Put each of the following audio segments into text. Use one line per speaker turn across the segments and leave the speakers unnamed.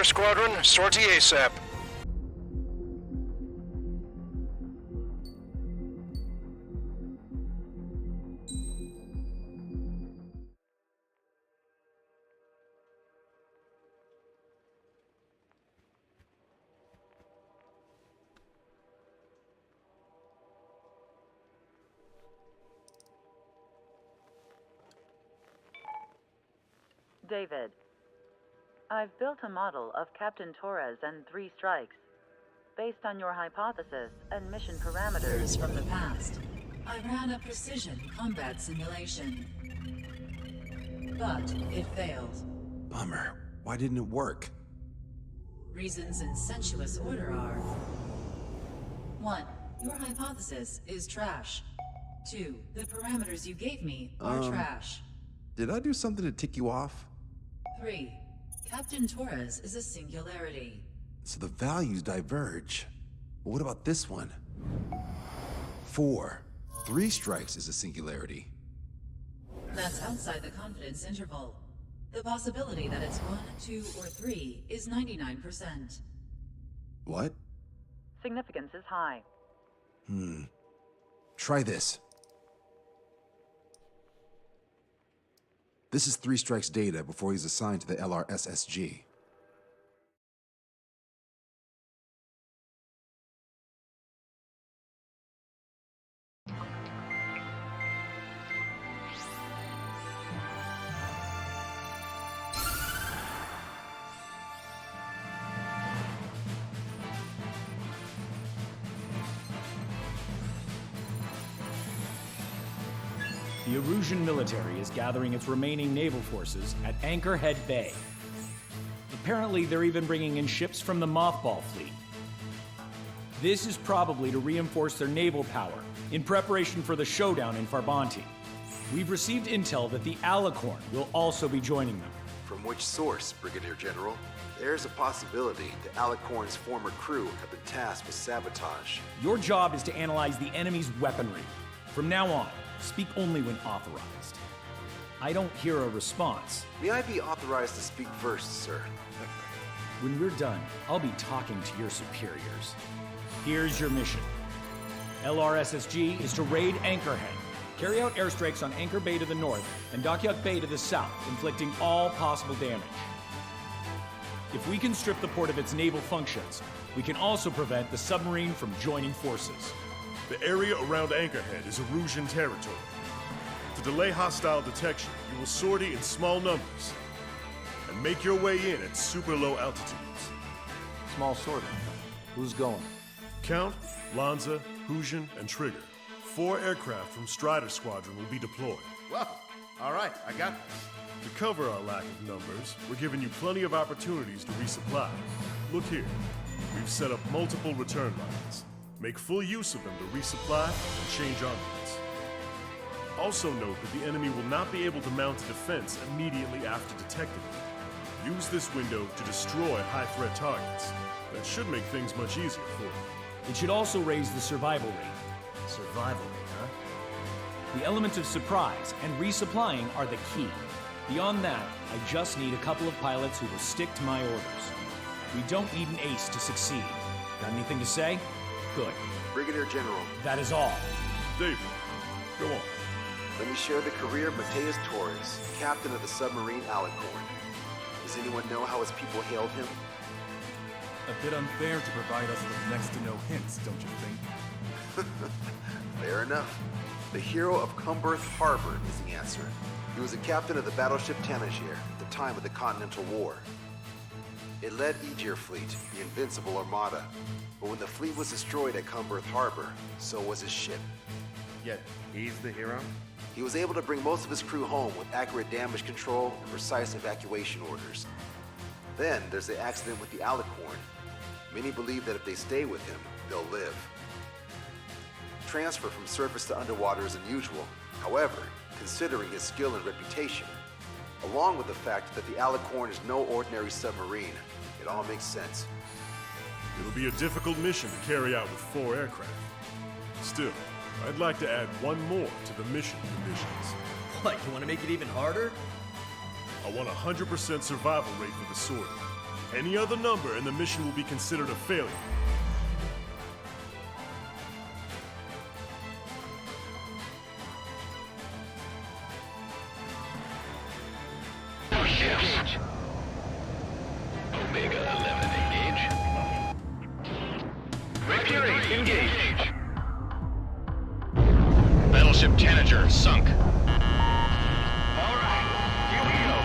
Strider Squadron, sortie ASAP.
David, I've built a model of Captain Torres and 3 strikes. Based on your hypothesis and mission parameters
From the past, I ran a precision combat simulation. But it failed.
Bummer. Why didn't it work?
Reasons in sensuous order are: 1. Your hypothesis is trash. 2. The parameters you gave me are trash.
Did I do something to tick you off?
3. Captain Torres is a singularity.
So the values diverge. But what about this one? 4. 3 strikes is a singularity.
That's outside the confidence interval. The possibility that it's 1, 2, or 3 is 99%.
What?
significance is high.
Try this. This is 3 Strike's data before he's assigned to the LRSSG.
The Erusea military is gathering its remaining naval forces at Anchorhead Bay. Apparently, they're even bringing in ships from the Mothball fleet. This is probably to reinforce their naval power in preparation for the showdown in Farbanti. We've received intel that the Alicorn will also be joining them.
From which source, Brigadier General? There's a possibility the Alicorn's former crew have been tasked with sabotage.
Your job is to analyze the enemy's weaponry. From now on, speak only when authorized. I don't hear a response.
May I be authorized to speak first, sir?
When we're done, I'll be talking to your superiors. Here's your mission. LRSSG is to raid Anchorhead, carry out airstrikes on Anchor Bay to the north and Dockyard Bay to the south, inflicting all possible damage. If we can strip the port of its naval functions, we can also prevent the submarine from joining forces.
The area around Anchorhead is Erusean territory. To delay hostile detection, you will sortie in small numbers and make your way in at super low altitudes.
Small sorting. Who's going?
Count, Lanza, Hujan, and Trigger. 4 aircraft from Strider Squadron will be deployed.
Well, all right, I got this.
To cover our lack of numbers, we're giving you plenty of opportunities to resupply. Look here, we've set up multiple return lines. Make full use of them to resupply and change armaments. Also note that the enemy will not be able to mount a defense immediately after detecting them. Use this window to destroy high-threat targets. That should make things much easier for you.
It should also raise the survival rate.
Survival rate, huh?
The element of surprise and resupplying are the key. Beyond that, I just need a couple of pilots who will stick to my orders. We don't need an ace to succeed. Got anything to say? Good.
Brigadier General,
That is all.
David, go on.
let me share the career of Mateus Torres, captain of the submarine Alicorn. Does anyone know how his people hailed him?
A bit unfair to provide us with next to no hints, don't you think?
Fair enough. The hero of Cumberth Harbor is the answer. He was a captain of the battleship Tanager at the time of the Continental War. It led Aegir Fleet, the Invincible Armada. But when the fleet was destroyed at Cumberth Harbor, so was his ship.
Yet, he's the hero?
He was able to bring most of his crew home with accurate damage control and precise evacuation orders. Then there's the accident with the Alicorn. Many believe that if they stay with him, they'll live. Transfer from surface to underwater is unusual. However, considering his skill and reputation, along with the fact that the Alicorn is no ordinary submarine, it all makes sense.
It'll be a difficult mission to carry out with 4 aircraft. Still, I'd like to add one more to the mission conditions.
What, you want to make it even harder?
I want a 100% survival rate for the sortie. Any other number and the mission will be considered a failure.
Warships. Omega 11, engage. Mercury, engage. Battleship Tanager, sunk. All right, here we go.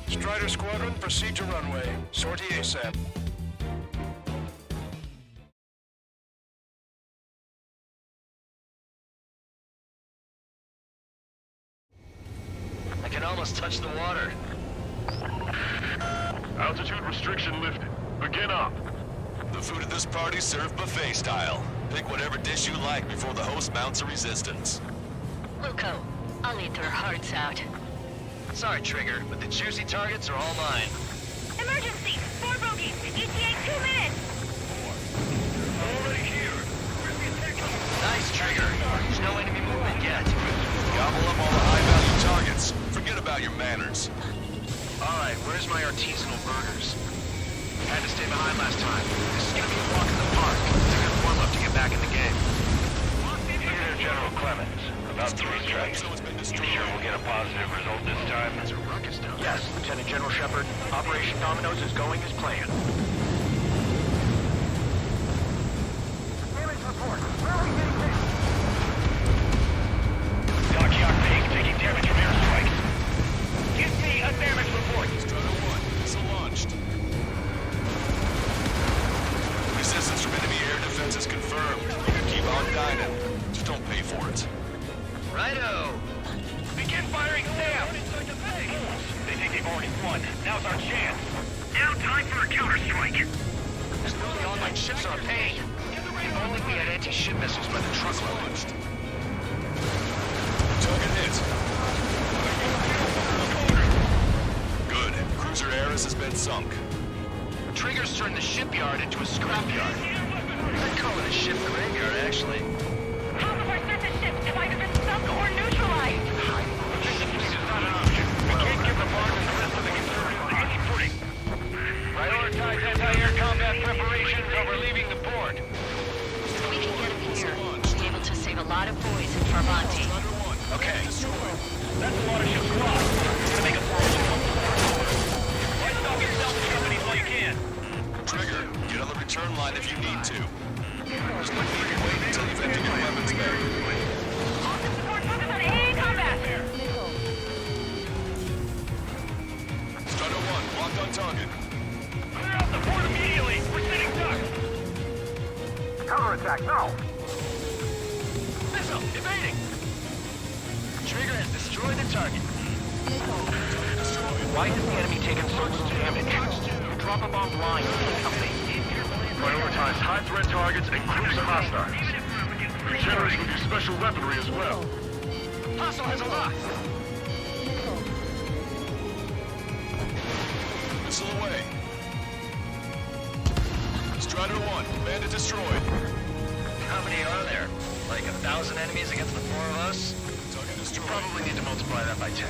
Strider Squadron, proceed to runway. Sortie ASAP. I can almost touch the water.
Altitude restriction lifted. Begin up.
The food at this party served buffet style. Pick whatever dish you like before the host mounts a resistance.
Luco, I'll eat their hearts out.
Sorry, Trigger, but the juicy targets are all mine.
Emergency! 4 bogeys! ETA 2 minutes!
Already here. Nice, Trigger. There's no enemy movement yet.
Gobble up all the high-value targets. Forget about your manners.
All right, where's my artisanal burgers? Had to stay behind last time. This is gonna be a walk in the park. It's a good warm-up to get back in the game. Here, General Clemens. About 3 strikes. You sure we'll get a positive result this time? There's a ruckus down there. Yes, Lieutenant General Shepard. Operation Domino's is going as planned. Damage report. Where are we getting hit? Dockyard Pig taking damage from airstrikes. Give me a damage report.
Strider 1, missile launched. Resistance from enemy air defense is confirmed. You can keep on dining. Just don't pay for it.
Righto! Begin firing SAM! They think they've already won. Now's our chance. Now time for a counterstrike. There's no online ships are paid. If only we had anti-ship missiles by the truckload.
Target hit. Good. Cruiser Eris has been sunk.
Trigger's turned the shipyard into a scrapyard. I'd call it a ship graveyard, actually.
Half of our or neutralized.
This is not an option. We can't give the barn and the rest of the conservatives any footing. Prioritize anti-air combat preparations over leaving the port.
If we can get him here, we'll be able to save a lot of boys in Farbanti.
Okay. That's a lot of ship squad. We're gonna make a splash in one port. Why stop your salvage companies while you can?
Trigger, get on the return line if you need to. There's no need to wait until you've emptied your weapons bag.
Awesome support focus on AA combat.
Strider 1, locked on target.
Clear out the port immediately. We're sitting ducks. Counterattack now. Missile evading. Trigger has destroyed the target. Why has the enemy taken so much damage? Drop a bomb line to the company.
Prioritize high-threat targets and cruise hostiles. Generous with your special weaponry as well.
Hostile has a lock.
Missile away. Strider 1, bandit destroyed.
How many are there? Like 1,000 enemies against the 4 of us?
Target
You
destroyed.
probably need to multiply that by 10.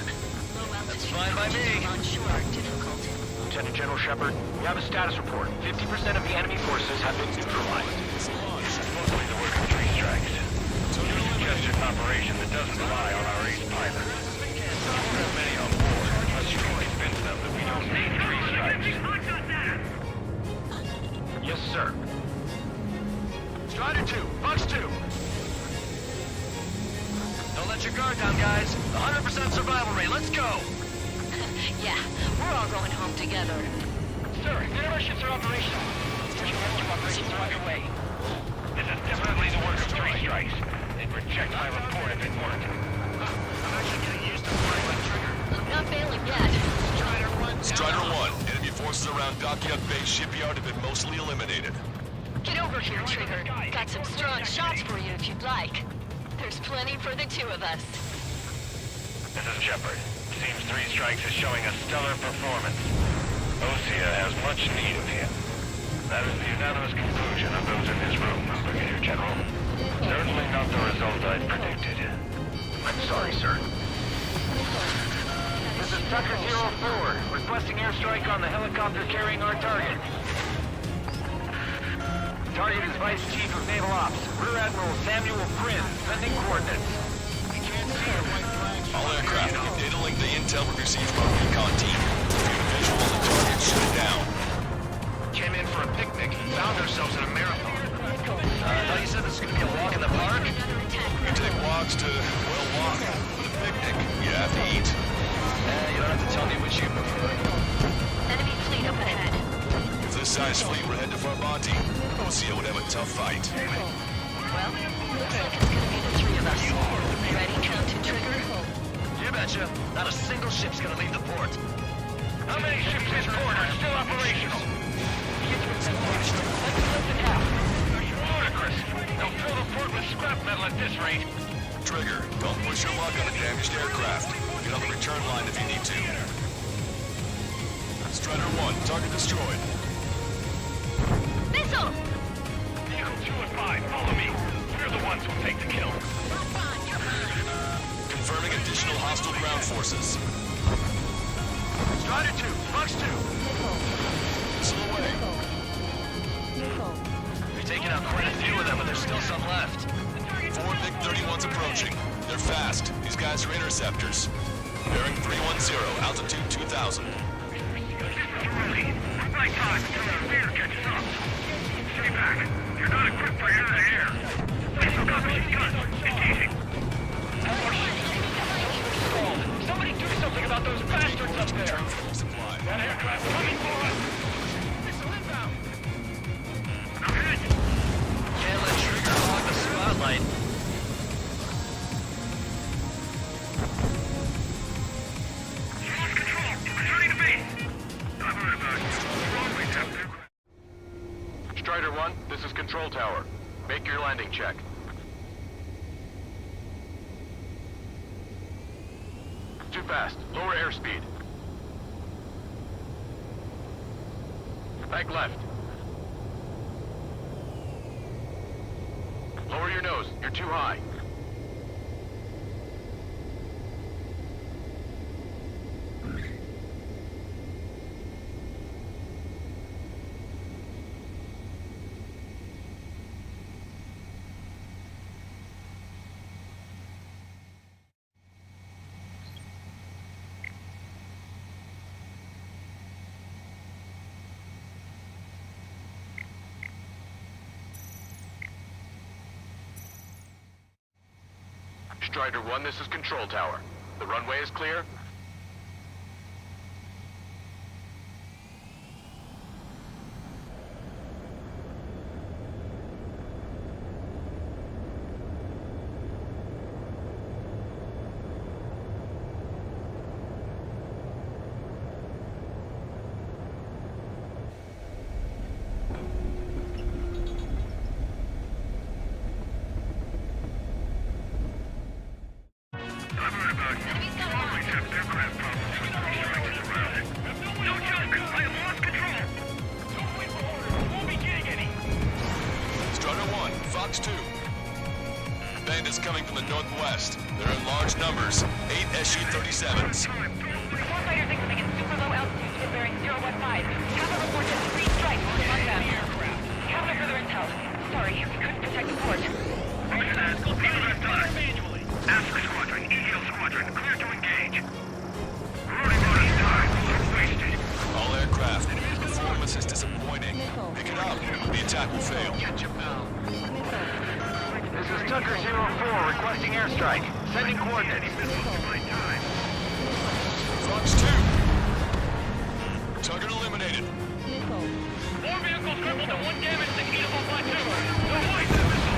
That's
fine by me.
Onshore difficulty.
Lieutenant General Shepard, we have a status report. 50% of the enemy forces have been neutralized. Mostly the work of 3 strikes. You suggested an operation that doesn't rely on our ace pilots. We won't have many on board unless you can convince them that we don't need 3 strikes. Yes, sir. Strider 2, Fox 2. Don't let your guard down, guys. 100% survival rate. Let's go.
Yeah, we're all going home together.
Sir, interships are operational. Search and rescue operations are underway. This is definitely the work of 3 strikes. They'd reject my report if it weren't. I'm actually getting used to flying like Trigger.
I'm not failing yet.
Strider 1, enemy forces around Dockyard Bay shipyard have been mostly eliminated.
Get over here, Trigger. Got some strong shots for you if you'd like. There's plenty for the 2 of us.
This is Shepard. Seems 3 strikes is showing a stellar performance. Osea has much need of him. That is the unanimous conclusion of those in this room, Brigadier General. Certainly not the result I'd predicted. I'm sorry, sir. This is Tucker 04, requesting airstrike on the helicopter carrying our target. Target is Vice Chief of Naval Ops, Rear Admiral Samuel Prin, sending coordinates. We can't see your white flags.
All aircraft, give data link the intel we received from our recon team. If you visual on the target, shoot it down.
Came in for a picnic and found ourselves in a marathon. I thought you said this was going to be a walk in the park?
You take walks to, well, walk. With a picnic, you have to eat.
You don't have to tell me which you prefer.
Enemy fleet up ahead.
If this size fleet were headed to Farbanti, Osea would have a tough fight.
Well, looks like it's gonna be the 3 of us. Ready, count to Trigger?
You betcha. Not a single ship's going to leave the port. How many ships in port are still operational? Ludicrous. They'll fill the port with scrap metal at this rate.
Trigger, don't push your luck on a damaged aircraft. Get on the return line if you need to. Strider 1, target destroyed.
Missile!
Vehicle 2 and 5, follow me. We're the ones who take the kill.
Confirming additional hostile ground forces.
Strider 2, Fox 2.
Missile away.
We've taken out quite a few of them, but there's still some left.
4 MiG-31s approaching. They're fast. These guys are interceptors. Bearing 310, altitude 2000.
Right time until the rear catches up. Stay back. You're not equipped for air-to-air. Missile gun machine gun. Engaging. Somebody do something about those bastards up there. That aircraft coming for us. Missile inbound. Ahead. Can't let Trigger hog the spotlight. Lost control. Returning to base. I've heard about it. Always have to. Strider 1, this is Control Tower. Make your landing check. Too fast. Lower airspeed. Bank left. Lower your nose. You're too high. Strider 1, this is Control Tower. The runway is clear?
Bandits coming from the northwest. They're in large numbers. 8 SU-37s.
Warfighters incoming at super low altitude with bearing 015. Kappa reports at 3 strikes among them. Kappa further intel. Sorry, we couldn't protect the port.
Roger that. Go manually. Ask Squadron, EL Squadron, clear to engage. Running out of time. We're wasted.
All aircraft. Performance is disappointing. Pick it up. The attack will fail.
Catch him now. This is Tucker 04 requesting airstrike. Sending coordinates.
Fox 2. Target eliminated.
More vehicles crippled and 1 damaged to Eatable Plateau. No way to the missile.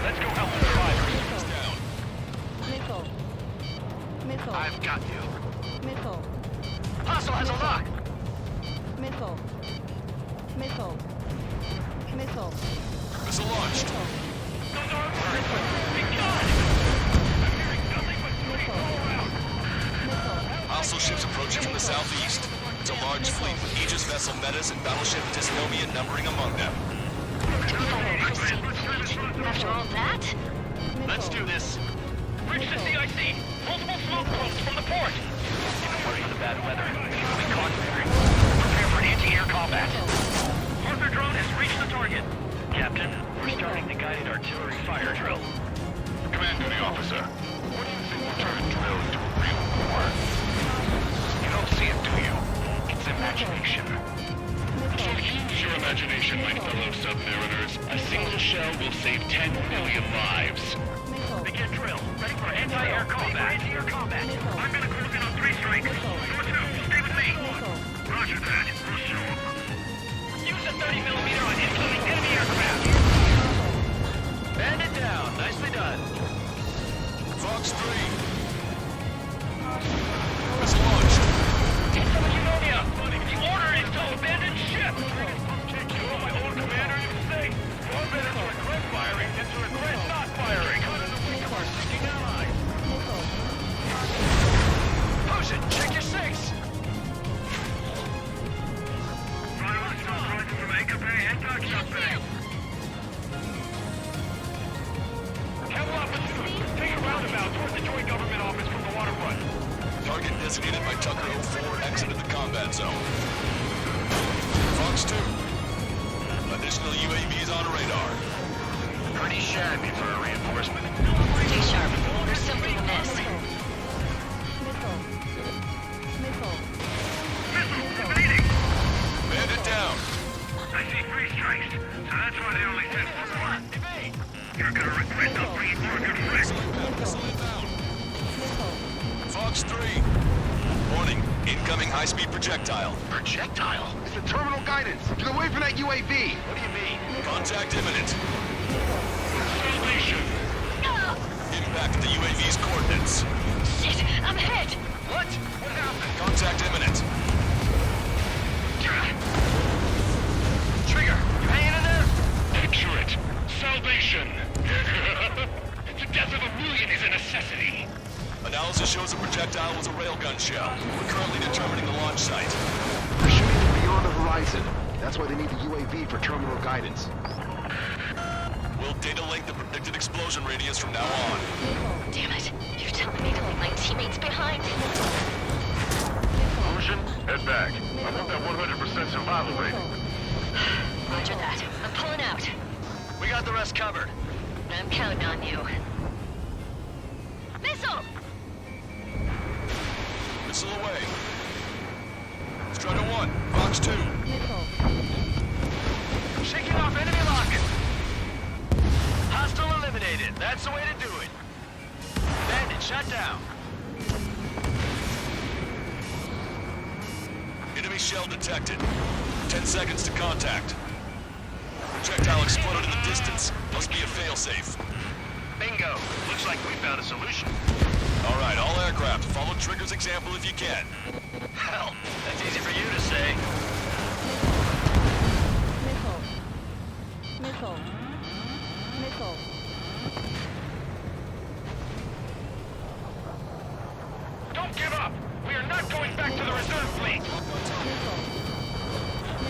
Let's go help the survivors.
Down.
I've got you.
Hostile has a lock.
Missile launched.
Those are big God! I'm hearing nothing but shooting all around.
Hostile ships approaching from the southeast. It's a large fleet with Aegis vessel Metas and battleship Dysnomia numbering among them.
After all that?
Let's do this. Bridge to CIC. Multiple smoke bombs from the port. Even worse for the bad weather. We'll be caught clearing. Prepare for anti-air combat. Arthur drone has reached the target. Captain, we're starting the guided artillery fire drill. Commanding officer, what do you think will turn a drill into a real war? You don't see it, do you? It's imagination.
So use your imagination, my fellow submariners. A single shell will save 10 million lives.
Begin drill. Ready for anti-air combat. Anti-air combat. I'm gonna close in on 3 strikes. Number 2, stay with me. Roger that. Use a 30mm on incoming enemy aircraft. Bandit down. Nicely done.
Fox 3. Missile launched.
Some pneumonia. The order is to abandon ship. Take you on my own commander, you say? Or better to regret firing than to regret not firing. Cut in the wake of our seeking allies. Potion, check your 6. Rising from Anchorhead Bay and Dockshot Bay. Capital altitude. Take a roundabout towards the Joint Government Office from the waterfront.
Target designated by Tucker 04 exited the combat zone. Fox 2. Additional UAVs on radar.
Pretty shabby for a reinforcement.
Stay sharp. There's something amiss.
Bandit down.
I see 3 strikes, so that's why they only sent 4. You're gonna regret not bringing more good friends.
Missile inbound. Fox 3. Warning. Incoming high-speed projectile.
Projectile? It's the terminal guidance. Get away from that UAV. What do you mean?
Contact imminent.
Salvation.
Impact at the UAV's coordinates.
Shit, I'm hit.
What? What happened?
Contact imminent.
Trigger, you hanging in there?
Picture it. Salvation. The death of a million is a necessity.
Analysis shows the projectile was a railgun shell. We're currently determining the launch site.
They're shooting beyond the horizon. That's why they need the UAV for terminal guidance.
We'll data link the predicted explosion radius from now on.
Damn it. You're telling me to leave my teammates behind?
Ocean, head back. I want that 100% survival rate.
Roger that. I'm pulling out.
We got the rest covered.
I'm counting on you. Missile!
Missile away. Strider 1, Fox 2.
Shaking off enemy lock. Hostile eliminated. That's the way to do it. Shut down.
Enemy shell detected. 10 seconds to contact. Projectile exploded in the distance. Must be a failsafe.
Bingo. Looks like we found a solution.
All right, all aircraft, follow Trigger's example if you can.
Hell, that's easy for you to say.
Missile.
Don't give up. We are not going back to the reserve fleet.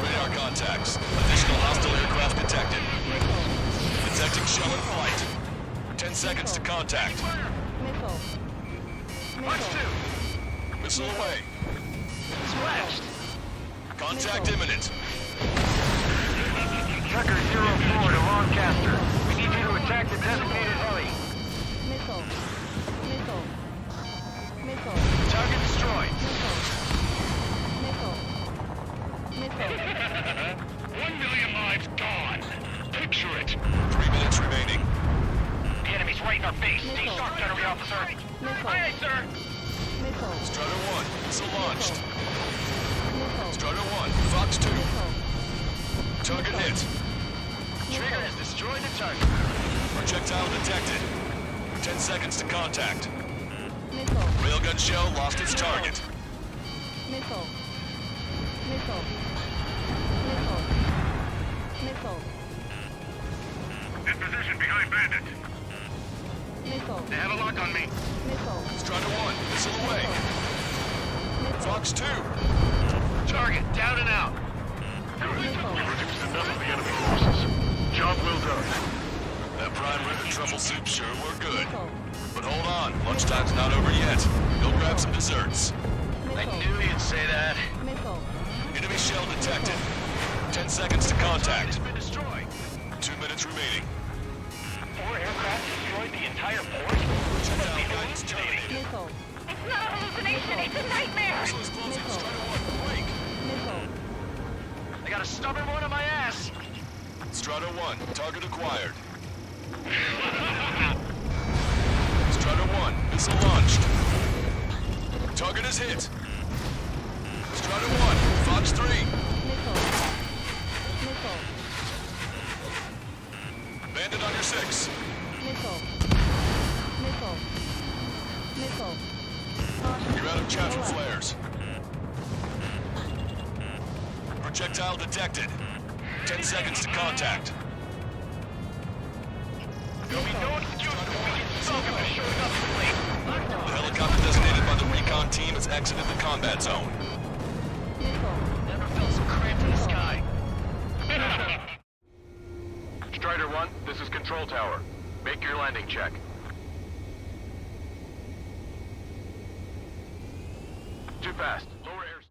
Radar contacts. Additional hostile aircraft detected. Detecting shell in flight. 10 seconds to contact.
Watch two.
Missile away.
Splashed.
Contact imminent.
Tucker 04 to Lancaster. We need you to attack the designated heli. Target destroyed.
1 million lives gone. Picture it.
3 minutes remaining.
The enemy's right in our base. Stay sharp, gunnery officer. Aye, aye, sir.
Strider 1, missile launched. Strider 1, Fox 2. Target hit.
Trigger has destroyed the target.
Projectile detected. 10 seconds to contact. Railgun shell lost its target.
Missile.
In position behind bandit.
They have a lock on me.
Strider 1, missile away. Fox 2.
Target down and out.
Good. We've reduced enough of the enemy forces. Job well done.
That prime rib and truffle soup sure were good. But hold on, lunchtime's not over yet. Go grab some desserts.
I knew you'd say that.
Enemy shell detected. 10 seconds to contact.
It's been destroyed.
2 minutes remaining.
4 aircraft destroyed the entire port?
Projectile guidance terminated.
It's not a hallucination, it's a nightmare!
Missile is closing. Strider 1, break.
I got a stubborn one on my ass.
Strider 1, target acquired. Strider 1, missile launched. Target is hit. Strider 1, Fox 3. Bandit on your 6. You're out of chatter flares. Projectile detected. 10 seconds to contact.
There'll be no excuse for wicked sunk if they're showing up too late.
The helicopter designated by the recon team has exited the combat zone.
Never felt so cramped in the sky. Strider 1, this is Control Tower. Make your landing check. Too fast. Lower air...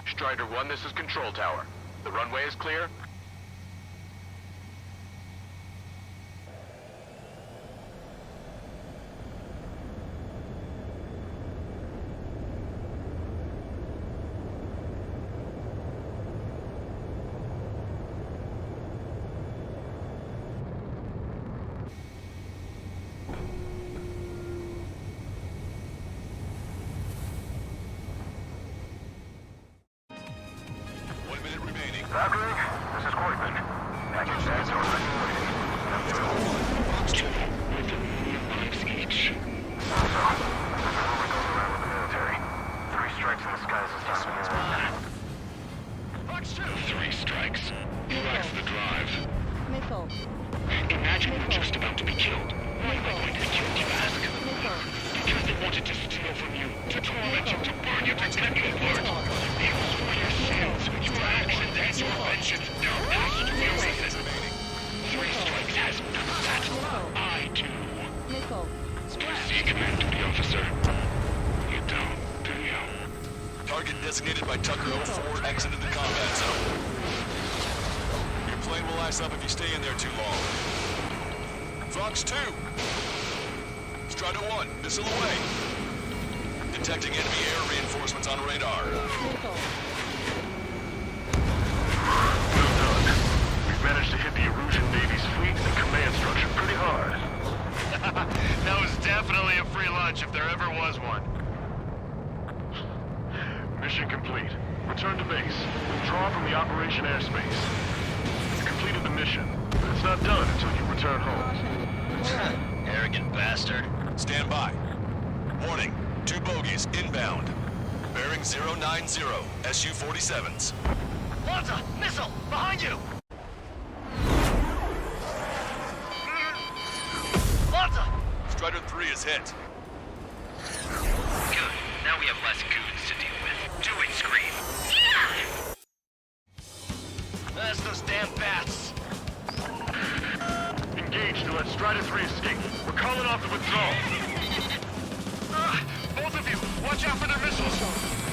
Strider 1, this is Control Tower. The runway is clear.
Valkyrie, this is Quarterman. Package heads are with a million lives each. Also, there's a rumor going around with the military. 3 strikes in the skies this time.
Fox 2!
3 strikes. He lacks the drive. Imagine we're just about to be killed. Why am I going to be killed, you ask? Because they wanted to steal from you, to torment you, to burn you, to cut you apart. It was for your sins, your actions, and your vengeance. Now ask to be racist. 3 strikes has none of that. I do. You see, Command Duty Officer? You don't, do you?
Target designated by Tucker 04 exited the combat zone. Your plane will ice up if you stay in there too long. Fox 2. Strider 1, missile away. Detecting enemy air reinforcements on radar.
Well done. We've managed to hit the Erusian Navy's fleet and command structure pretty hard.
That was definitely a free lunch if there ever was one.
Mission complete. Return to base. Withdraw from the operation airspace. You completed the mission, but it's not done until you return home.
Arrogant bastard. Stand by. Warning. 2 bogies inbound. Bearing 090. SU-47s.
Lanza! Missile! Behind you! Lanza!
Strider 3 is hit.
Good. Now we have less goons to deal with. Do it, Scream! That's those damn bats!
Engage to let Strider 3 escape. We're calling off the withdrawal.
Both of you, watch out for their missiles!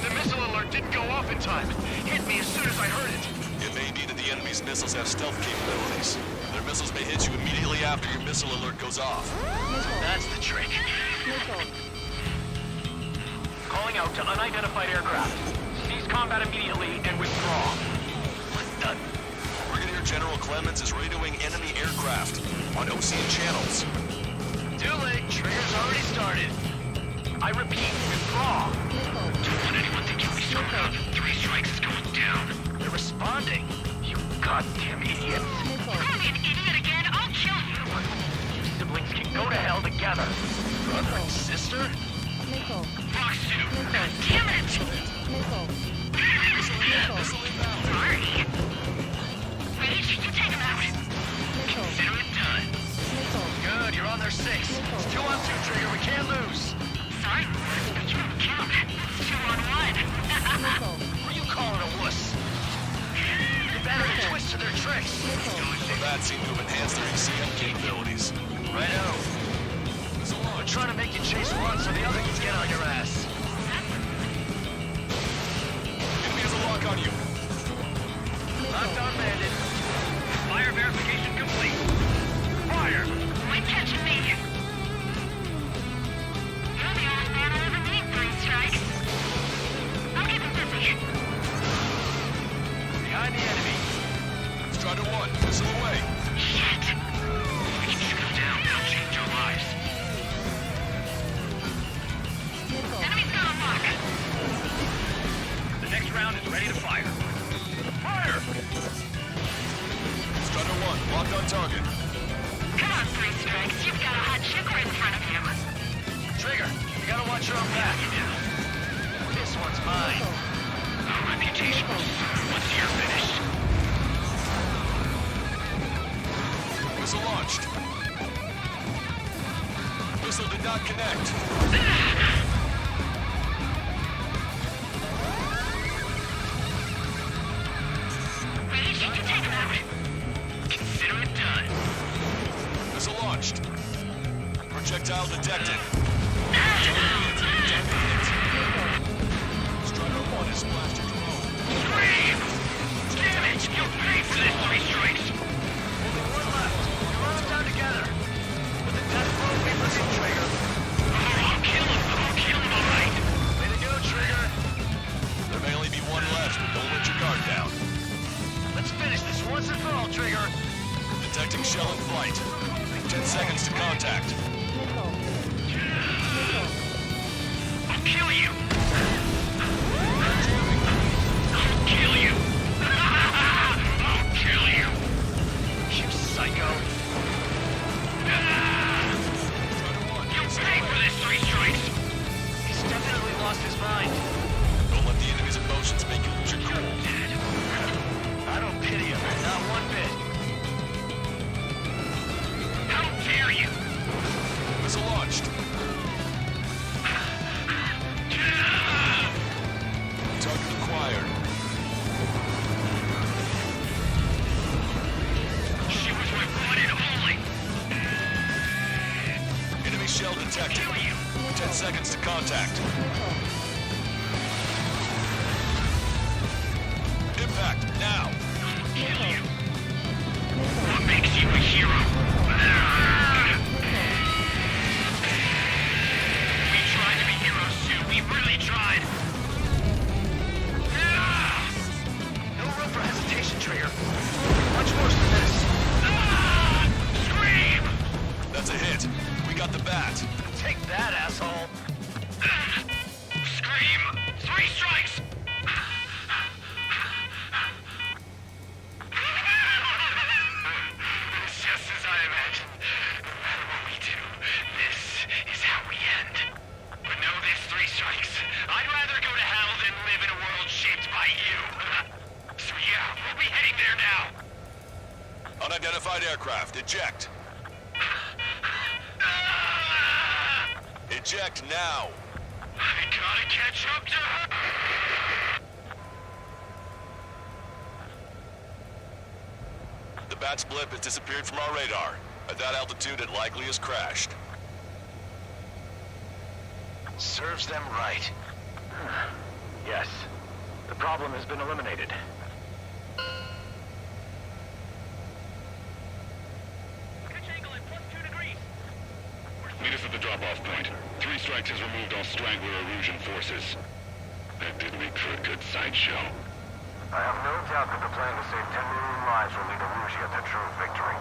The missile alert didn't go off in time. Hit me as soon as I heard it.
It may be that the enemy's missiles have stealth capabilities. Their missiles may hit you immediately after your missile alert goes off.
That's the trick. Calling out to unidentified aircraft. Cease combat immediately and withdraw. Done.
Brigadier General Clemens is radioing enemy aircraft on Osea channels.
Too late. Trigger's already started. I repeat, withdraw. Don't let anyone think you'll be screwed up. 3 strikes is going down. They're responding. You goddamn idiots.
Call me an idiot again, I'll kill you.
You siblings can go to hell together. Brother and sister?
Fox 2, God damn it! Sorry. Rage, you take him out.
Consider it done. Good, you're on their 6. It's 2 on 2, Trigger. We can't lose.
Sorry, but you don't count. It's 2 on 1.
Who are you calling a wuss? You better twist to their tricks.
The bats seem to have enhanced their ECM capabilities.
Righto. We're trying to make you chase one so the other can get on your ass.
Enemy has a lock on you.
Locked on bandit. Fire verification complete. Fire!
Quit catching me. You're the only man I ever need, 3 strikes. I'll keep him busy.
Behind the enemy.
Strider 1, missile away.
Shit.
We can shoot them down. They'll change our lives.
Enemy's got a lock.
The next round is ready to fire. Fire!
Strider 1, locked on target.
Come on, 3 strikes. You've got a hot chick right in front of you.
Trigger, you gotta watch your own back. This one's mine. Our reputation will serve once you're finished.
Missile launched. Missile did not connect.
Rage, you take him out.
Consider it done.
Missile launched. Projectile detected. Strider 1 is splashed to drone.
Scream! Damn it! You'll pay for this, 3 strikes! Only 1 left. You're all down together. With the death blow papers in Trigger.
I'll kill him, all right.
Way to go, Trigger.
There may only be 1 left, but don't let your guard down.
Let's finish this once and for all, Trigger.
Detecting shell in flight. 10 seconds to contact.
I'll kill you. I'll kill you. I'll kill you. You psycho. You'll pay for this, 3 strikes. He's definitely lost his mind.
Don't let the enemy's emotions make you lose your cool.
I don't pity him, not one bit. How dare you?
Missile launched. Target acquired.
She was my one and only.
Enemy shell detected. 10 seconds to contact. Impact, now!
Kill you. What makes you a hero? We tried to be heroes too. We
Unidentified aircraft, eject. Eject now.
I gotta catch up to her!
The Bat's blip has disappeared from our radar. At that altitude, it likely has crashed.
Serves them right. Yes. The problem has been eliminated.
Meet us at the drop-off point. Three Strikes has removed all Strangler Erusian forces. That did make for a good sideshow.
I have no doubt that the plan to save 10 million lives will lead Erusea to true victory.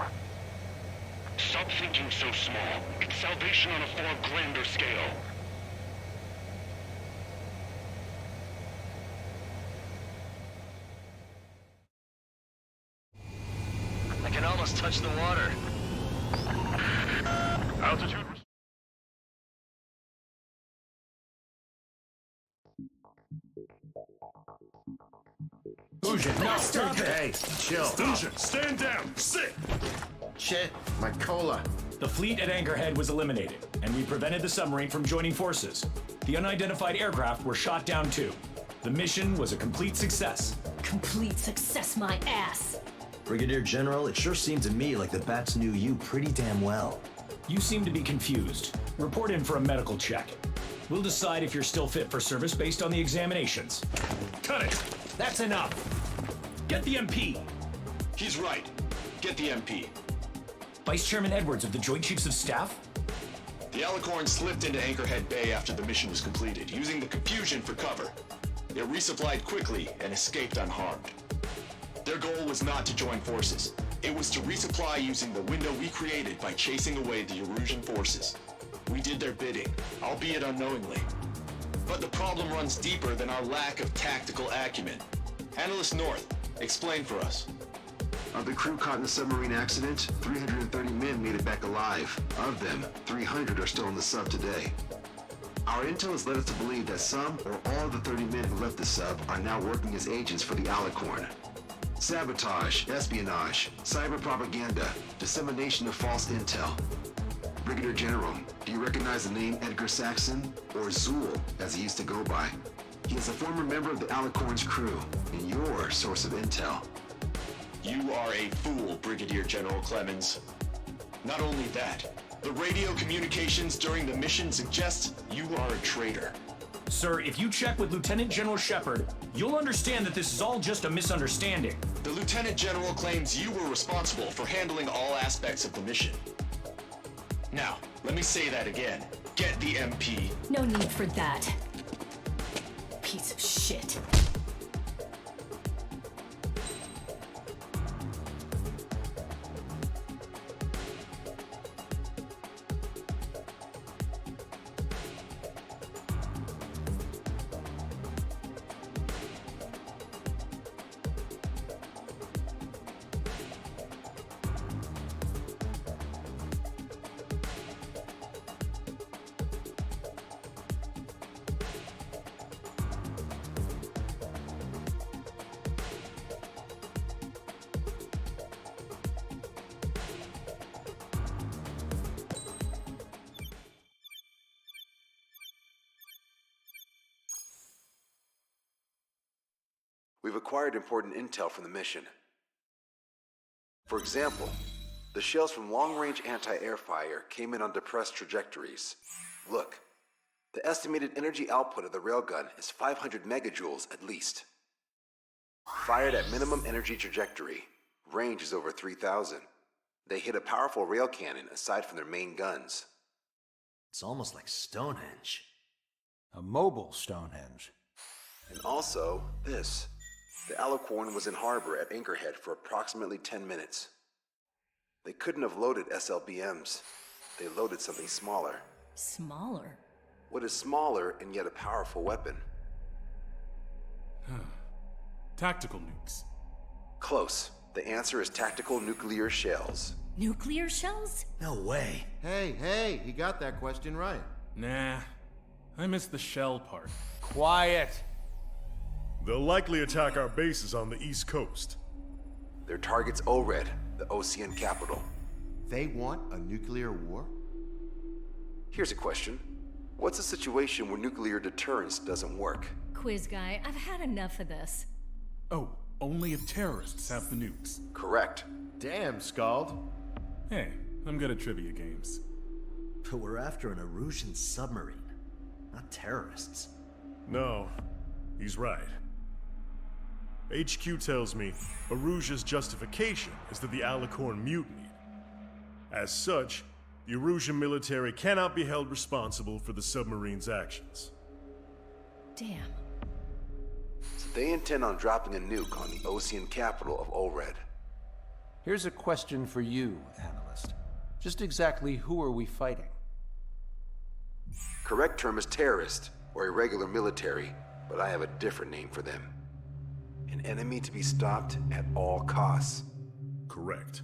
Stop thinking so small. It's salvation on a far grander scale.
I can almost touch the water.
Altitude...
Fusion, no, stop it!
Hey, chill. Fusion, stand down. Sit.
Shit, my cola.
The fleet at Anchorhead was eliminated, and we prevented the submarine from joining forces. The unidentified aircraft were shot down too. The mission was a complete success.
Complete success, my ass!
Brigadier General, it sure seemed to me like the Bats knew you pretty damn well.
You seem to be confused. Report in for a medical check. We'll decide if you're still fit for service based on the examinations.
Cut it.
That's enough. Get the MP.
He's right. Get the MP.
Vice Chairman Edwards of the Joint Chiefs of Staff?
The Alicorn slipped into Anchorhead Bay after the mission was completed, using the confusion for cover. It resupplied quickly and escaped unharmed. Their goal was not to join forces. It was to resupply using the window we created by chasing away the Erusian forces. We did their bidding, albeit unknowingly. But the problem runs deeper than our lack of tactical acumen. Analyst North, explain for us.
Of the crew caught in the submarine accident, 330 men made it back alive. Of them, 300 are still in the sub today. Our intel has led us to believe that some or all of the 30 men who left the sub are now working as agents for the Alicorn. Sabotage, espionage, cyber propaganda, dissemination of false intel. Brigadier General, do you recognize the name Edgar Saxon, or Zool, as he used to go by? He is a former member of the Alicorn's crew, and your source of intel.
You are a fool, Brigadier General Clemens. Not only that, the radio communications during the mission suggest you are a traitor.
Sir, if you check with Lieutenant General Shepard, you'll understand that this is all just a misunderstanding.
The Lieutenant General claims you were responsible for handling all aspects of the mission. Now, let me say that again. Get the MP.
No need for that. Piece of shit.
We've acquired important intel from the mission. For example, the shells from long-range anti-air fire came in on depressed trajectories. Look, the estimated energy output of the railgun is 500 megajoules at least. Fired at minimum energy trajectory, range is over 3,000. They hit a powerful rail cannon aside from their main guns.
It's almost like Stonehenge.
A mobile Stonehenge.
And also, this. The Alicorn was in harbor at Anchorhead for approximately 10 minutes. They couldn't have loaded SLBMs. They loaded something smaller.
Smaller?
What is smaller and yet a powerful weapon?
Tactical nukes.
Close. The answer is tactical nuclear shells.
Nuclear shells?
No way.
Hey, he got that question right.
Nah, I missed the shell part.
Quiet.
They'll likely attack our bases on the East Coast.
Their target's ORED, the Ocean capital.
They want a nuclear war?
Here's a question. What's a situation where nuclear deterrence doesn't work?
Quiz guy, I've had enough of this.
Oh, only if terrorists have the nukes.
Correct.
Damn, Scald.
Hey, I'm good at trivia games.
But we're after an Erusian submarine, not terrorists.
No, he's right. HQ tells me Erusea's justification is that the Alicorn mutinied. As such, the Erusian military cannot be held responsible for the submarine's actions.
Damn.
So they intend on dropping a nuke on the Ocean capital of Olred.
Here's a question for you, analyst. Just exactly who are we fighting?
Correct term is terrorist, or irregular military, but I have a different name for them. An enemy to be stopped at all costs.
Correct.